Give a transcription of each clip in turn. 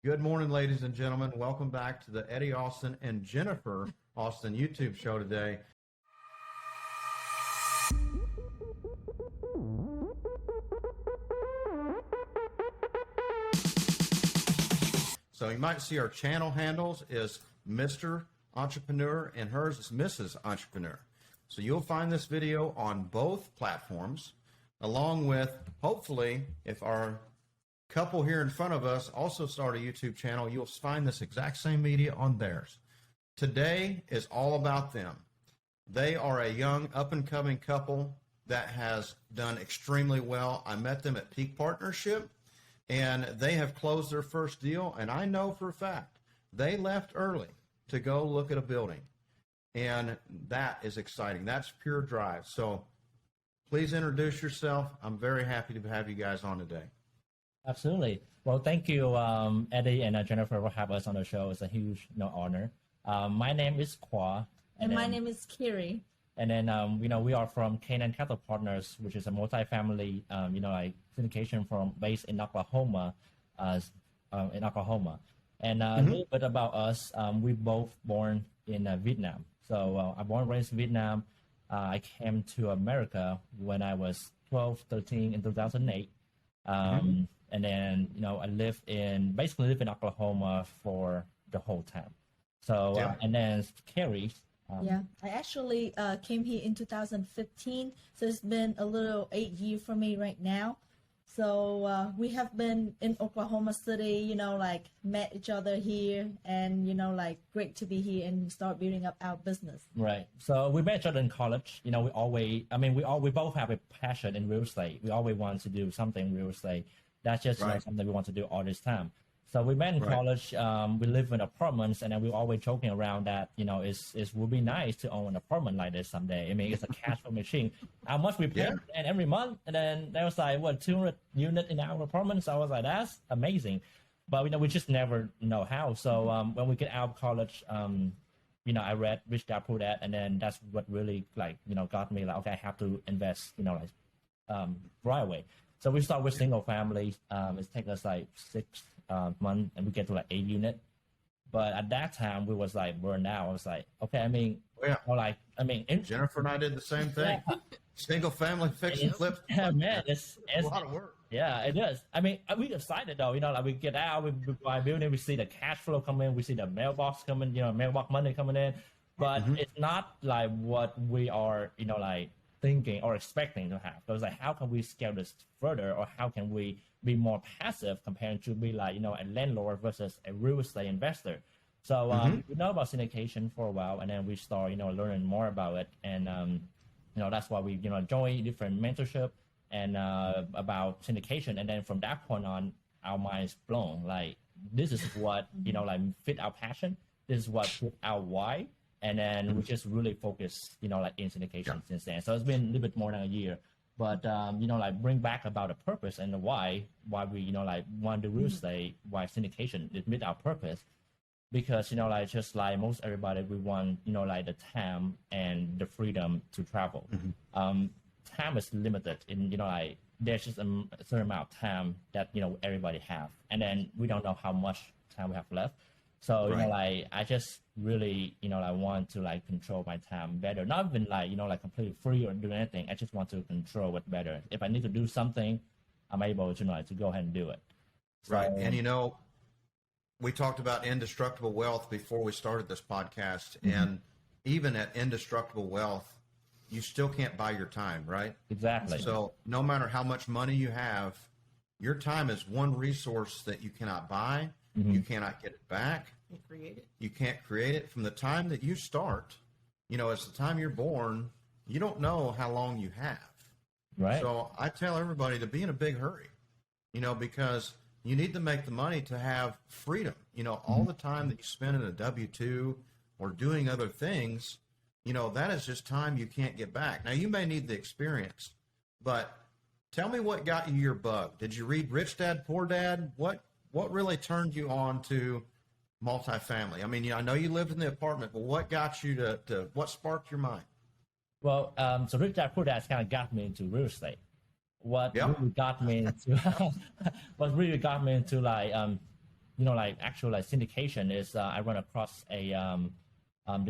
Good morning, ladies and gentlemen. Welcome back to the Eddie Austin and Jennifer Austin YouTube show today. So you might see our channel handles is Mr. Entrepreneur and hers is Mrs. Entrepreneur. So you'll find this video on both platforms, along with, hopefully, if our couple here in front of us also start a YouTube channel, you'll find this exact same media on theirs. Today is all about them. They are a young up-and-coming couple that has done extremely well. I met them at Peak Partnership, and they have closed their first deal, and I know for a fact they left early to go look at a building, and that is exciting. That's pure drive. So please introduce yourself. I'm very happy to have you guys on today. Absolutely. Well, thank you, Eddie and Jennifer, for having us on the show. It's a huge honor. My name is Khoa. And my name is Kiri. And then, we are from KNN Capital Partners, which is a multifamily, syndication firm based in Oklahoma, And a little bit about us, we both born in Vietnam. So I born and raised in Vietnam. I came to America when I was 12, 13 in 2008. And then, I basically lived in Oklahoma for the whole time. So, and then Carrie. I actually came here in 2015. So it's been a little 8 years for me right now. So we have been in Oklahoma City, met each other here and, great to be here and start building up our business. Right. So we met each other in college. We both have a passion in real estate. We always want to do something in real estate. That's just something we want to do all this time. So we met in college. We live in apartments, and then we were always joking around that, it would be nice to own an apartment like this someday. I mean, it's a cash flow machine. How much we pay and every month, and then there was 200 units in our apartment. So I was like, that's amazing. But we just never know how. So when we get out of college, I read Rich Dad Poor Dad, and then that's what really got me okay, I have to invest, right away. So we start with single family. It's taken us 6 months, and we get to 8 units. But at that time, we was burned out. I was okay. Jennifer and I did the same thing. Single family fix and flip. Yeah, man, it's a lot of work. Yeah, it is. We excited though. We get out, we buy a building, we see the cash flow come in, we see the mailbox coming, mailbox money coming in. But it's not what we are, thinking or expecting to have. So it's how can we scale this further, or how can we be more passive compared to be a landlord versus a real estate investor? So we know about syndication for a while, and then we start learning more about it, and that's why we join different mentorship and about syndication, and then from that point on, our minds blown. This is what fit our passion. This is what fit our why. And then we just really focus, in syndication since then. So it's been a little bit more than a year, but bring back about the purpose and the why we want to do real estate, why syndication is meet our purpose, because just like most everybody, we want the time and the freedom to travel. Time is limited in there's just a certain amount of time that everybody have, and then we don't know how much time we have left. So, I just really, want to control my time better. Not even completely free or do anything. I just want to control it better. If I need to do something, I'm able to, to go ahead and do it. So, right. And, we talked about indestructible wealth before we started this podcast. And even at indestructible wealth, you still can't buy your time, right? Exactly. So no matter how much money you have, your time is one resource that you cannot buy. You cannot get it back. You can't create it. From the time that you start, it's the time you're born, you don't know how long you have. Right. So I tell everybody to be in a big hurry, because you need to make the money to have freedom. All the time that you spend in a W-2 or doing other things, that is just time you can't get back. Now, you may need the experience, but tell me what got you your bug. Did you read Rich Dad, Poor Dad? What really turned you on to multifamily? I know you lived in the apartment, but what got you to what sparked your mind? Well, so Rich Dad Poor Dad kind of got me into real estate. What really got me into like actual like syndication is I run across the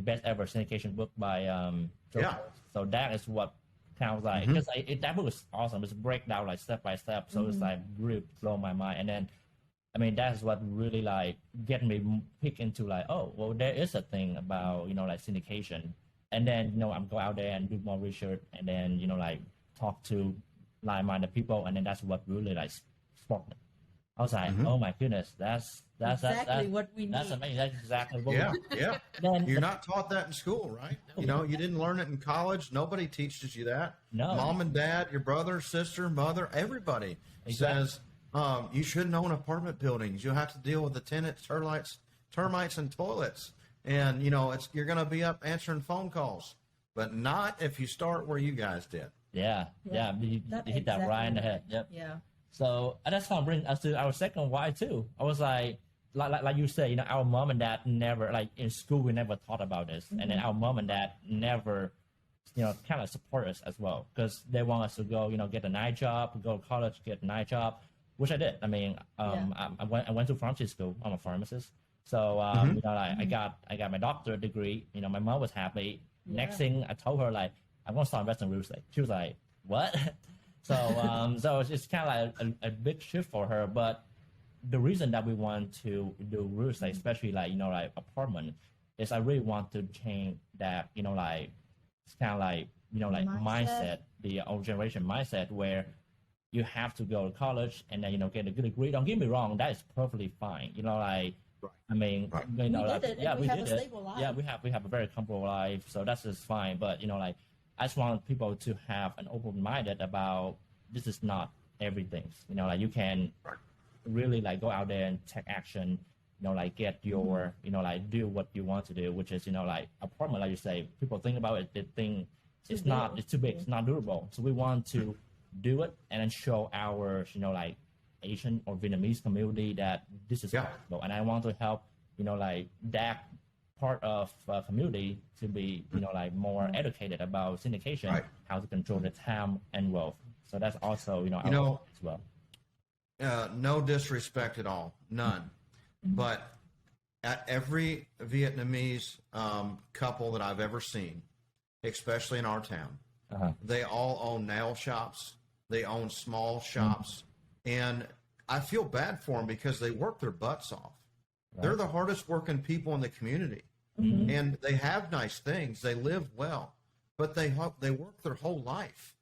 best ever syndication book by Joe. Yeah. So that is what kind of like because that book is awesome. It's a breakdown like step by step. So it's like really blow my mind. And then I mean that's what really like get me pick into like, oh well, there is a thing about like syndication. And then I'm go out there and do more research and then like talk to like-minded people, and then that's what really like sparked me. I was like, oh my goodness, that's exactly what we need. That's amazing. That's exactly what we need. Yeah. Then You're not taught that in school, right? You didn't learn it in college. Nobody teaches you that. No. Mom and dad, your brother, sister, mother, everybody says you shouldn't own apartment buildings. You have to deal with the tenants, termites, and toilets. And you're going to be up answering phone calls, but not if you start where you guys did. Yeah. You hit that right in the head. Yep. Yeah. So that's kind of brings us to our second why too. I was like you said, our mom and dad never, like in school, we never thought about this, and then our mom and dad never, kind of support us as well because they want us to go, get a nice job, go to college, get a nice job, which I did. I mean, I went to pharmacy school. I'm a pharmacist, so I got my doctorate degree. My mom was happy. Next thing I told her like I'm gonna start investing in real estate. She was like, what? So it's kind of like a big shift for her. But the reason that we want to do real estate, especially like apartment, is I really want to change that. Like it's kind of like mindset, the old generation mindset, where you have to go to college and then get a good degree. Don't get me wrong, that is perfectly fine. I mean, we did it. Yeah, we have did a it. stable life. Yeah, we have a very comfortable life, so that's just fine. But I just want people to have an open minded about this is not everything. You can really like go out there and take action. Get your do what you want to do, which is like apartment, like you say. People think about it, they think it's too big, it's not durable. So we want to do it and then show our Asian or Vietnamese community that this is possible. And I want to help that part of community to be more educated about syndication, how to control the time and wealth. So that's also our goal as well. No disrespect at all, none. But at every Vietnamese couple that I've ever seen, especially in our town, they all own nail shops. They own small shops. And I feel bad for them because they work their butts off. Right. They're the hardest working people in the community. And they have nice things. They live well, but they work their whole life,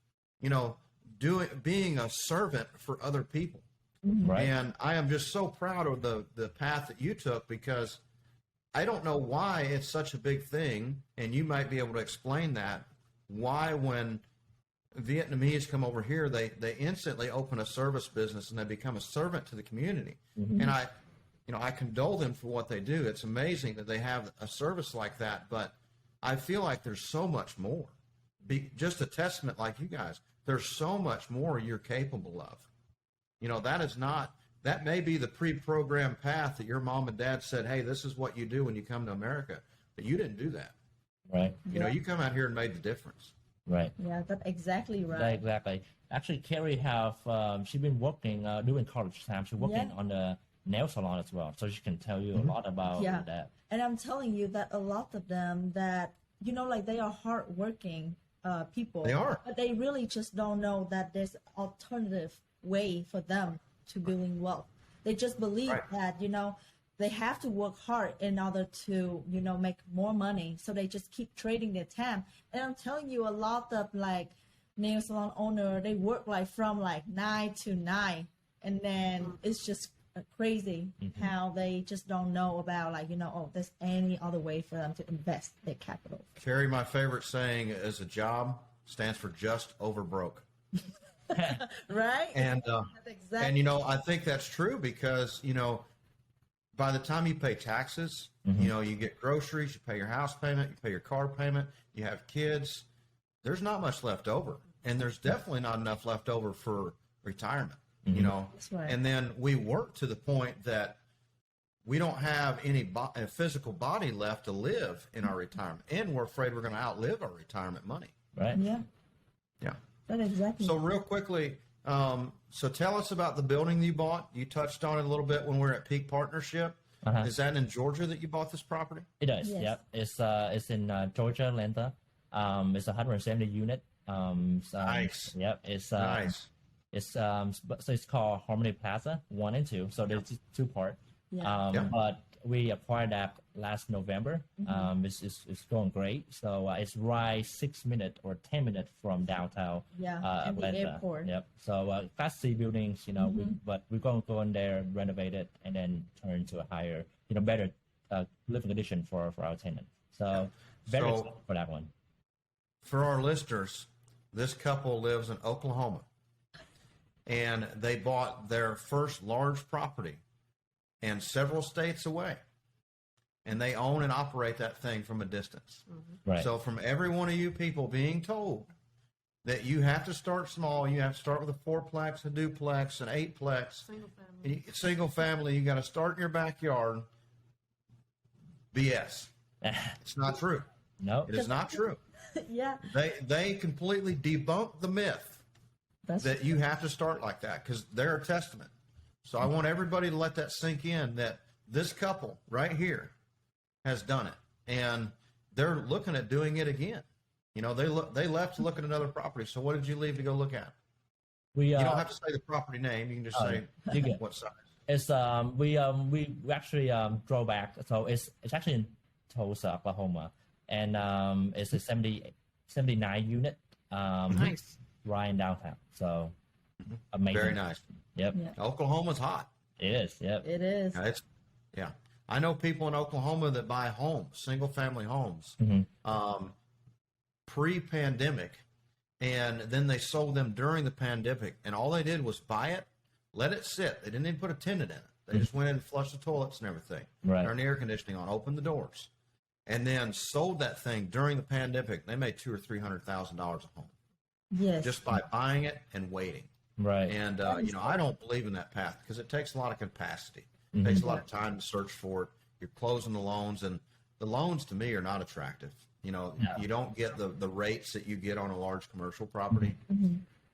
being a servant for other people. Right. And I am just so proud of the path that you took, because I don't know why it's such a big thing. And you might be able to explain that, why when Vietnamese come over here, they instantly open a service business and they become a servant to the community. And I condole them for what they do. It's amazing that they have a service like that, but I feel like there's so much more. Just a testament like you guys, there's so much more you're capable of. That may be the pre-programmed path that your mom and dad said, hey, this is what you do when you come to America, but you didn't do that. Right. You come out here and made the difference. Right. Yeah, that's exactly right. Yeah, exactly. Actually, Carrie she's been working during college time. She's working on the nail salon as well, so she can tell you a lot about that. And I'm telling you that a lot of them that they are hardworking people. They are, but they really just don't know that there's alternative way for them to building wealth. They just believe that they have to work hard in order to make more money, so they just keep trading their time. And I'm telling you, a lot of nail salon owner, they work from 9 to 9, and then it's just crazy how they just don't know about there's any other way for them to invest their capital. Carrie, my favorite saying is a job stands for just over broke. Right? And exactly. and I think that's true, because by the time you pay taxes, you get groceries, you pay your house payment, you pay your car payment, you have kids, there's not much left over, and there's definitely not enough left over for retirement. That's right. And then we work to the point that we don't have any physical body left to live in our retirement, and we're afraid we're going to outlive our retirement money. Right. Yeah. Yeah. That's exactly. So real quickly, So tell us about the building you bought. You touched on it a little bit when we were at Peak Partnership. Is that in Georgia that you bought this property? It is. Yes. Yep. It's in Georgia, Atlanta. It's 170 unit. Nice. Yep. It's Nice. so it's called Harmony Plaza 1 and 2. So there's 2 parts. Yeah. Yeah. But we acquired that last November. It's going great. So it's right 6 minutes or 10 minutes from downtown. Yeah, and the Atlanta. airport. Yep. So Class C buildings, but we're going to go in there, renovate it, and then turn into a higher, better living condition for our tenants. So very So- excited for that one. For our listeners, this couple lives in Oklahoma, and they bought their first large property and several states away, and they own and operate that thing from a distance. Right. So from every one of you people being told that you have to start small, you have to start with a 4-plex, a duplex, an 8-plex, single family, you got to start in your backyard. BS. It's not true. No. It is not true. Yeah, They completely debunk the myth that's that you have to start like that, because they're a testament. So I want everybody to let that sink in, that this couple right here has done it, and they're looking at doing it again. They left to look at another property. So what did you leave to go look at? We You don't have to say the property name. You can just say you get- what size. It's we actually drove back. So it's actually in Tulsa, Oklahoma, and it's a 79 unit. Nice. Right in downtown. So amazing. Very nice. Yep. Yeah. Oklahoma's hot. It is. Yep. it is. Yeah. I know people in Oklahoma that buy homes, single family homes, pre-pandemic, and then they sold them during the pandemic, and all they did was buy it, let it sit. They didn't even put a tenant in it. They just went in and flushed the toilets and everything. Right. Turned the air conditioning on, opened the doors, and then sold that thing during the pandemic. They made $200,000 or $300,000 a home Yes. just by buying it and waiting. Right. And I don't believe in that path, because it takes a lot of capacity. It takes a lot of time to search for it. You're closing the loans, and the loans to me are not attractive. You don't get the rates that you get on a large commercial property.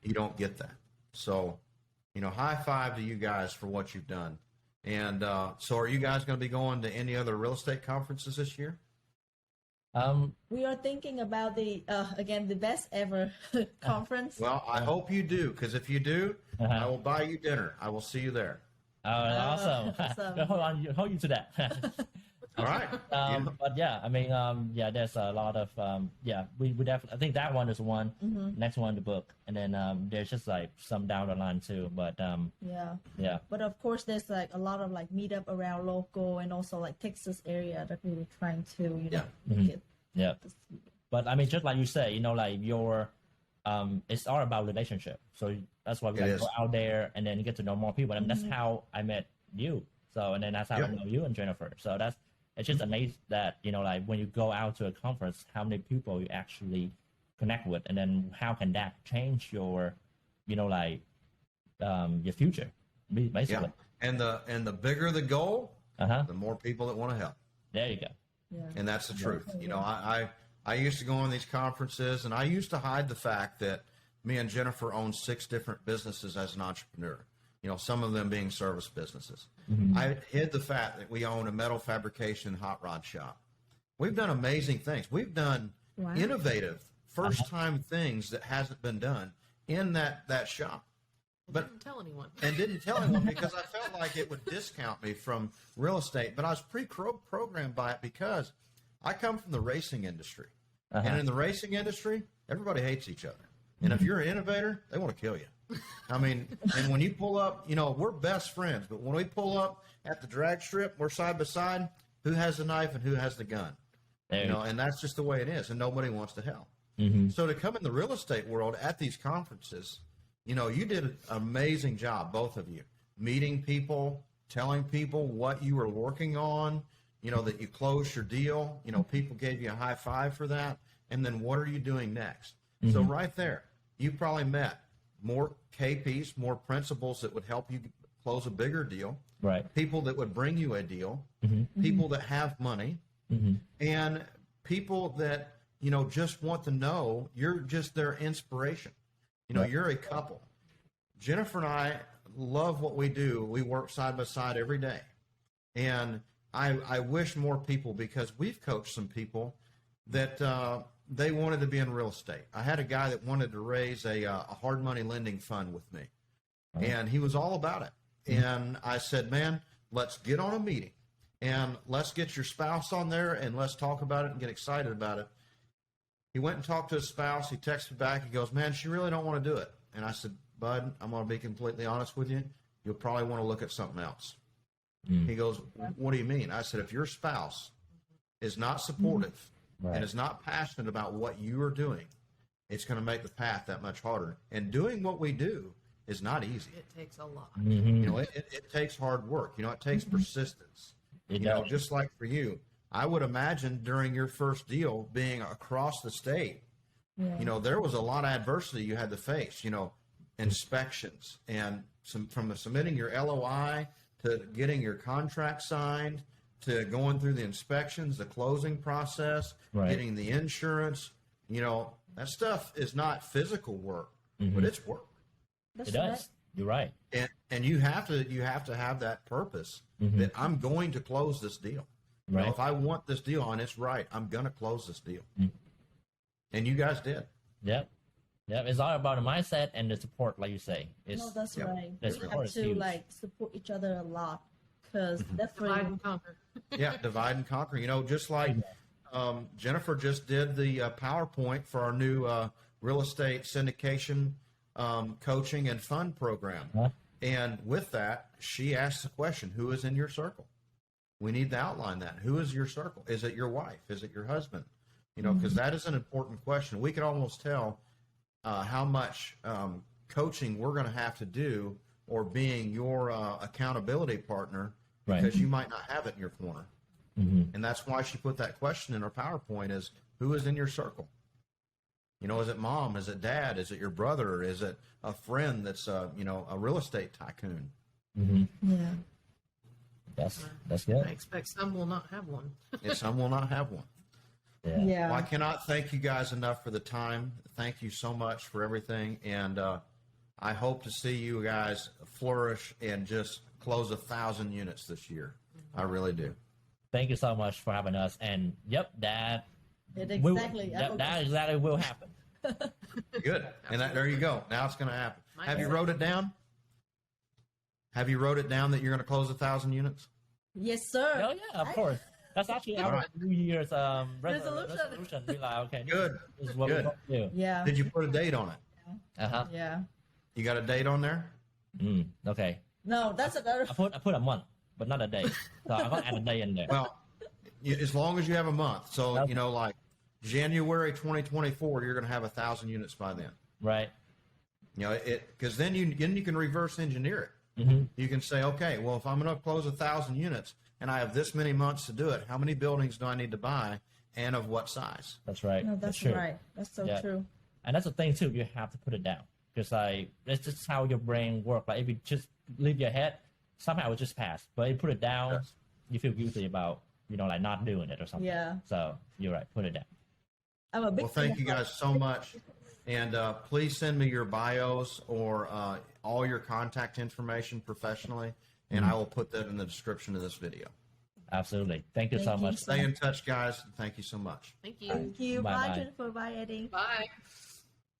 You don't get that. So, high five to you guys for what you've done. And so are you guys going to be going to any other real estate conferences this year? We are thinking about the best ever conference. Well, I hope you do, because if you do, I will buy you dinner. I will see you there. Oh, awesome. awesome. hold you to that. All right. But yeah, I mean, there's a lot of, we definitely, I think that one is one, next one, the book. And then there's just like some down the line too. But yeah. But of course, there's like a lot of like meetup around local and also like Texas area that we were trying to, get. Yeah. But I mean, just like you say, like your, it's all about relationship. So that's why we got to go out there and then get to know more people. And that's how I met you. So, and then that's how I know you and Jennifer. So it's just amazing that, like when you go out to a conference, how many people you actually connect with, and then how can that change your, your future, basically. Yeah. And the bigger the goal, Uh-huh. the more people that want to help. There you go. Yeah. And that's the truth. I used to go on these conferences, and I used to hide the fact that me and Jennifer own 6 different businesses as an entrepreneur. Some of them being service businesses. I hid the fact that we own a metal fabrication hot rod shop. We've done amazing things. We've done innovative, first-time things that hasn't been done in that shop. But didn't tell anyone. And didn't tell anyone, because I felt like it would discount me from real estate. But I was pre-programmed by it, because I come from the racing industry. And in the racing industry, everybody hates each other. And if you're an innovator, they want to kill you. I mean, and when you pull up, we're best friends. But when we pull up at the drag strip, we're side by side. Who has the knife and who has the gun? And that's just the way it is. And nobody wants to help. So to come in the real estate world at these conferences, you did an amazing job, both of you, meeting people, telling people what you were working on, that you closed your deal. People gave you a high five for that. And then what are you doing next? So right there, you probably met more KPs, more principals that would help you close a bigger deal. Right. People that would bring you a deal. People that have money. And people that, just want to know you're just their inspiration. You're a couple. Jennifer and I love what we do. We work side by side every day. And I wish more people, because we've coached some people that they wanted to be in real estate. I had a guy that wanted to raise a hard money lending fund with me, and he was all about it. And I said, man, let's get on a meeting and let's get your spouse on there and let's talk about it and get excited about it. He went and talked to his spouse. He texted back. He goes, man, she really don't want to do it. And I said, bud, I'm going to be completely honest with you. You'll probably want to look at something else. He goes, what do you mean? I said, if your spouse is not supportive and is not passionate about what you are doing, it's going to make the path that much harder. And doing what we do is not easy. It takes a lot. You know, it takes hard work. You know, it takes persistence. You know, just like for you, I would imagine during your first deal being across the state, you know, there was a lot of adversity you had to face, you know, inspections and from submitting your LOI to getting your contract signed, to going through the inspections, the closing process, getting the insurance. You know, that stuff is not physical work, but it's work. It does. You're right. And you have to have that purpose that I'm going to close this deal. You know, if I want this deal and it's right, I'm going to close this deal. And you guys did. Yep. Yep. It's all about the mindset and the support, like you say. No, that's right. The We support have is to huge. like support each other a lot, because definitely. Divide and conquer. Yeah, divide and conquer. You know, just like Jennifer just did the PowerPoint for our new real estate syndication coaching and fund program. And with that, she asked the question, who is in your circle? We need to outline that. Who is your circle? Is it your wife? Is it your husband? You know, because that is an important question. We can almost tell how much coaching we're going to have to do, or being your accountability partner, because you might not have it in your corner. And that's why she put that question in her PowerPoint, is who is in your circle? You know, is it mom? Is it dad? Is it your brother? Is it a friend that's, you know, a real estate tycoon? Yeah. That's good. I expect some will not have one. And some will not have one. Yeah. Well, I cannot thank you guys enough for the time. Thank you so much for everything. And I hope to see you guys flourish and just close 1,000 units this year. I really do. Thank you so much for having us. And yep, that Exactly. that exactly will happen. Good. And there you go. Now it's going to happen. Have you wrote it down? Have you wrote it down that you're going to close 1,000 units? Yes, sir. Oh yeah, of course. That's actually our New Year's resolution. Be like, okay, Good. This is what we're going to do. Yeah. Did you put a date on it? Yeah. You got a date on there? Okay. No, that's another. I put a month, but not a day. So I'm going to add a day in there. Well, as long as you have a month. So, Okay. you know, like January 2024, you're going to have 1,000 units by then. Right. You know, because then you can reverse engineer it. You can say, okay, well, if I'm going to close 1,000 units and I have this many months to do it, how many buildings do I need to buy, and of what size? That's right. No, that's true. right. That's so true. And that's the thing too. You have to put it down, because that's just how your brain works. Like if you just leave your head, somehow it just pass. But if you put it down, you feel guilty about, you know, like not doing it or something. Yeah. So you're right. Put it down. I'm a big Well, thank you guys so much. And please send me your bios or all your contact information professionally, and I will put that in the description of this video. Absolutely. Thank you so Thank you much. so Stay in touch, guys. Thank you so much. Thank you. Thank you. Bye-bye. Bye, Jennifer. Bye, Eddie. Bye.